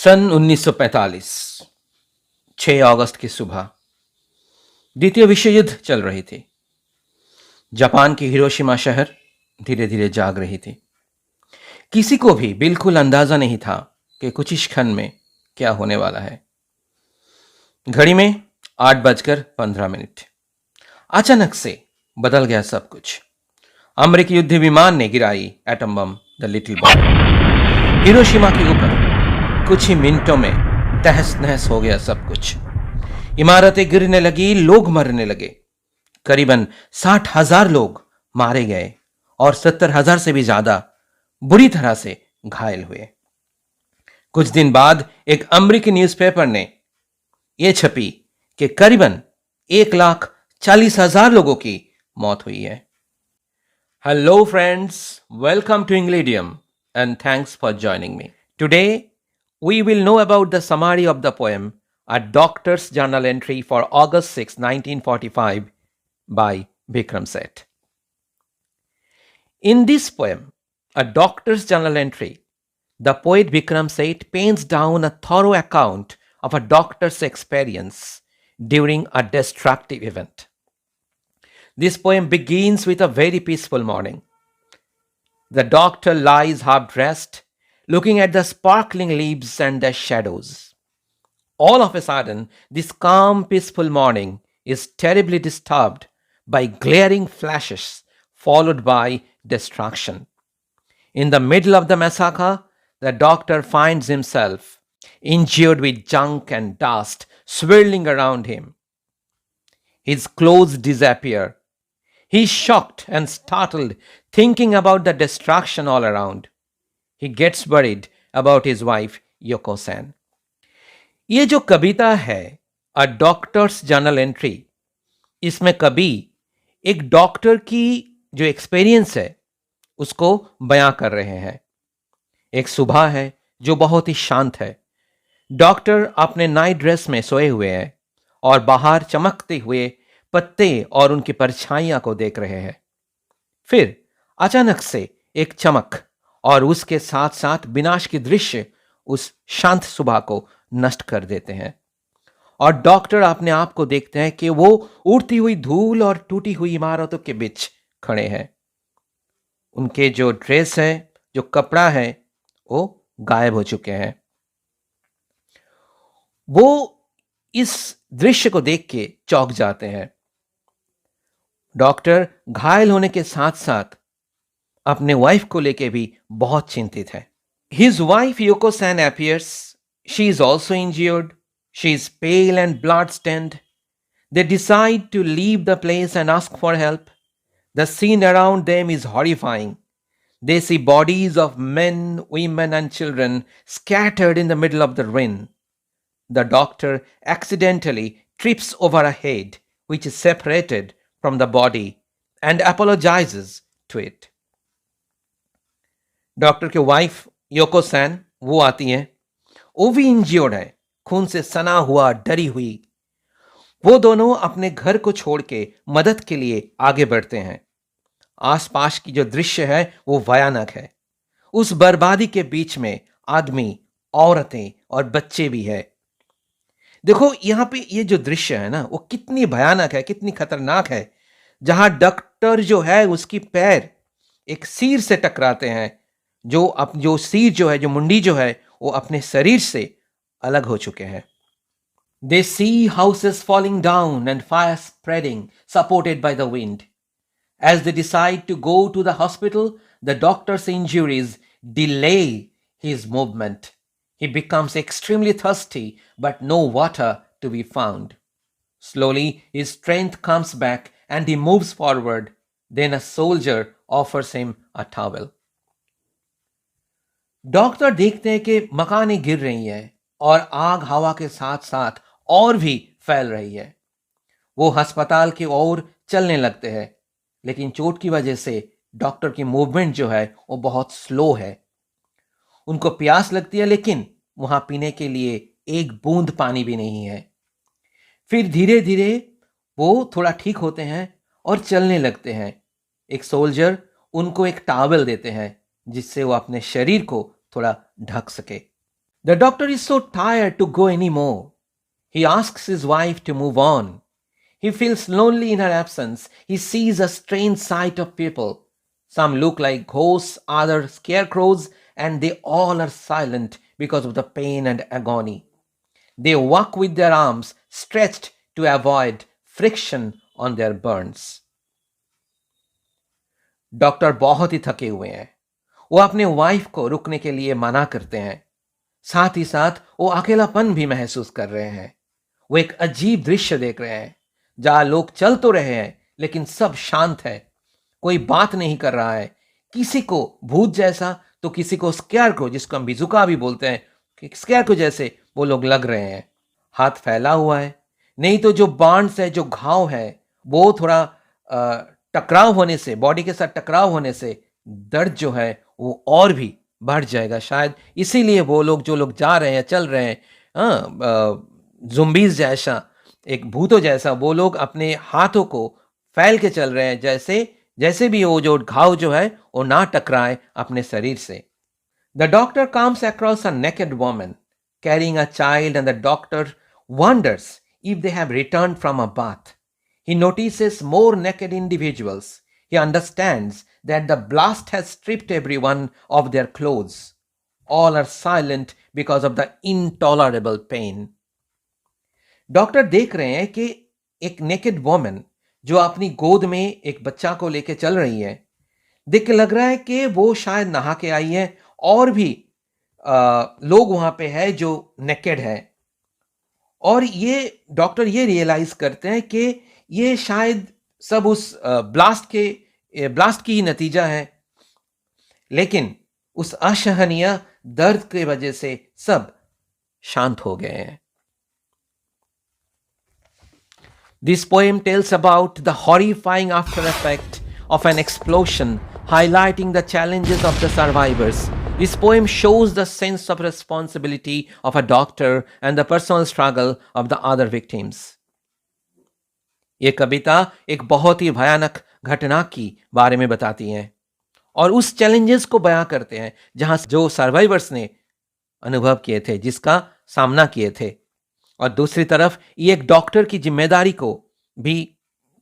सन 1945 6 अगस्त की सुबह द्वितीय विश्व युद्ध चल रही थी। जापान की हिरोशिमा शहर धीरे धीरे जाग रही थी। किसी को भी बिल्कुल अंदाजा नहीं था कि कुछ ही क्षण में क्या होने वाला है। घड़ी में 8:15। अचानक से बदल गया सब कुछ। अमेरिकी युद्ध विमान ने गिराई atom bomb the little boy. Hiroshima के ऊपर कुछ ही मिनटों में तहस नहस हो गया सब कुछ। इमारतें गिरने लगी, लोग मरने लगे। करीबन 60,000 लोग मारे गए और 70,000 से भी ज्यादा बुरी तरह से घायल हुए। कुछ दिन बाद एक अमेरिकी न्यूज़पेपर ने यह छपी कि करीबन 1,40,000 लोगों की मौत हुई है। Hello friends, welcome to Englidium and thanks for joining me. Today, we will know about the summary of the poem A Doctor's Journal Entry for August 6, 1945 by Bikram Seth. In this poem, A Doctor's Journal Entry, the poet Bikram Seth paints down a thorough account of a doctor's experience during a destructive event. This poem begins with a very peaceful morning. The doctor lies half dressed, looking at the sparkling leaves and the shadows. All of a sudden, this calm, peaceful morning is terribly disturbed by glaring flashes, followed by destruction. In the middle of the massacre, the doctor finds himself injured with junk and dust swirling around him. His clothes disappear. He is shocked and startled, thinking about the destruction all around. He gets worried about his wife, Yoko San. ये जो कविता है a doctor's journal entry, इसमें कवि एक doctor की जो experience है उसको बयां कर रहे हैं। एक सुबह है जो बहुत ही शांत है। डॉक्टर अपने नाइट ड्रेस में सोए हुए हैं और बाहर चमकते हुए पत्ते और उनकी परछाइयां को देख रहे हैं। फिर अचानक से एक चमक और उसके साथ साथ विनाश के दृश्य उस शांत सुबह को नष्ट कर देते हैं और डॉक्टर अपने आप को देखते हैं कि वो उड़ती हुई धूल और टूटी हुई इमारतों के बीच खड़े हैं। उनके जो ड्रेस है, जो कपड़ा है, वो गायब हो चुके हैं। वो इस दृश्य को देख के चौंक जाते हैं। डॉक्टर घायल होने के साथ साथ अपने वाइफ को लेके भी बहुत चिंतित है। His wife Yoko San appears. She is also injured. She is pale and blood-stained. They decide to leave the place and ask for help. The scene around them is horrifying. They see bodies of men, women, and children scattered in the middle of the ruin. The doctor accidentally trips over a head which is separated from the body and apologizes to it. Doctor के wife योको San वो आती हैं। वो भी injured है, खून से सना हुआ, डरी हुई। वो दोनों अपने घर को छोड़ के मदद के लिए आगे बढ़ते हैं। आसपास की जो दृश्य है वो भयानक है। उस बर्बादी के बीच में आदमी, औरतें और बच्चे भी है। देखो यहां पे ये जो दृश्य है ना वो कितनी भयानक है, कितनी खतरनाक है। जहां डॉक्टर जो है उसकी पैर एक सिर से टकराते हैं, जो सिर जो है, जो मुंडी जो है वो अपने शरीर से अलग हो चुके हैं। They see houses falling down and fire spreading, supported by the wind. As they decide to go to the hospital, the doctor's injuries delay his movement. He becomes extremely thirsty, but no water to be found. Slowly, his strength comes back and he moves forward. Then a soldier offers him a towel. Doctor देखते हैं कि मकानें गिर रही हैं और आग हवा के साथ साथ और भी फैल रही है। वो अस्पताल की ओर चलने लगते हैं, लेकिन चोट की वजह से डॉक्टर की मूवमेंट जो है वो बहुत स्लो है। उनको प्यास लगती है, लेकिन वहां पीने के लिए एक बूंद पानी भी नहीं है। फिर धीरे धीरे वो थोड़ा ठीक होते हैं और चलने लगते हैं। एक सोल्जर उनको एक टॉवल देते हैं जिससे वो अपने शरीर को थोड़ा ढक सके। The doctor is so tired to go anymore. He asks his wife to move on. He feels lonely in her absence. He sees a strange sight of people. Some look like ghosts, others scarecrows, and they all are silent because of the pain and agony. They walk with their arms stretched to avoid friction on their burns. Doctor बहुत ही थके हुए हैं. वो अपने wife को रुकने के लिए मना करते हैं. साथ ही साथ वो अकेलापन भी महसूस कर रहे हैं. वो एक अजीब दृश्य देख रहे हैं जहां लोग चल तो रहे हैं लेकिन सब शांत है. कोई बात नहीं कर रहा है. किसी को भूत जैसा तो किसी को स्केयर को, जिसको हम बिजुका भी बोलते हैं, स्केयर को जैसे वो लोग लग रहे हैं. हाथ फैला हुआ है. नहीं तो जो बांड्स है, जो घाव है, वो थोड़ा टकराव होने से, बॉडी के साथ टकराव होने से दर्द जो है वो और भी बढ़ जाएगा. शायद इसीलिए वो लोग, जो लोग जा रहे हैं, चल रहे हैं, जुम्बीज जैसा, एक भूतों जैसा, वो लोग अपने हाथों को फैल के चल रहे हैं, जैसे भी वो जो घाव जो है वो ना टकराए अपने शरीर से. The doctor comes across a naked woman carrying a child and the doctor wonders if they have returned from a bath. He notices more naked individuals. He understands that the blast has stripped everyone of their clothes. All are silent because of the intolerable pain. Doctor देख रहे हैं कि एक naked woman जो अपनी गोद में एक बच्चा को लेके चल रही है, देख के लग रहा है कि वो शायद नहा के आई है, और भी लोग वहां पे है जो नेकेड है. और ये डॉक्टर ये रियलाइज करते हैं कि ये शायद सब उस ब्लास्ट की ही नतीजा है, लेकिन उस असहनीय दर्द की वजह से सब शांत हो गए हैं. This poem tells about the horrifying after effect of an explosion, highlighting the challenges of the survivors. This poem shows the sense of responsibility of a doctor and the personal struggle of the other victims. ये कविता एक बहुत ही भयानक घटना की बारे में बताती है और उस चैलेंजेस को बयां करते हैं जहां जो सर्वाइवर्स ने अनुभव किए थे, जिसका सामना किए थे. और दूसरी तरफ ये एक डॉक्टर की जिम्मेदारी को भी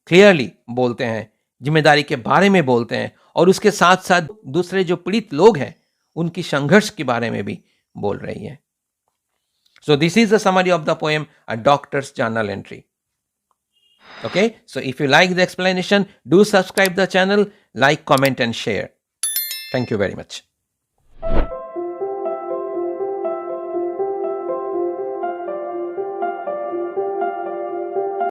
क्लियरली बोलते हैं, जिम्मेदारी के बारे में बोलते हैं, और उसके साथ साथ दूसरे जो पीड़ित लोग हैं उनकी संघर्ष के बारे में भी बोल रही है. So this is the summary of the poem a doctor's journal entry. Okay, so if you like the explanation, do subscribe the channel, like, comment and share. Thank you very much.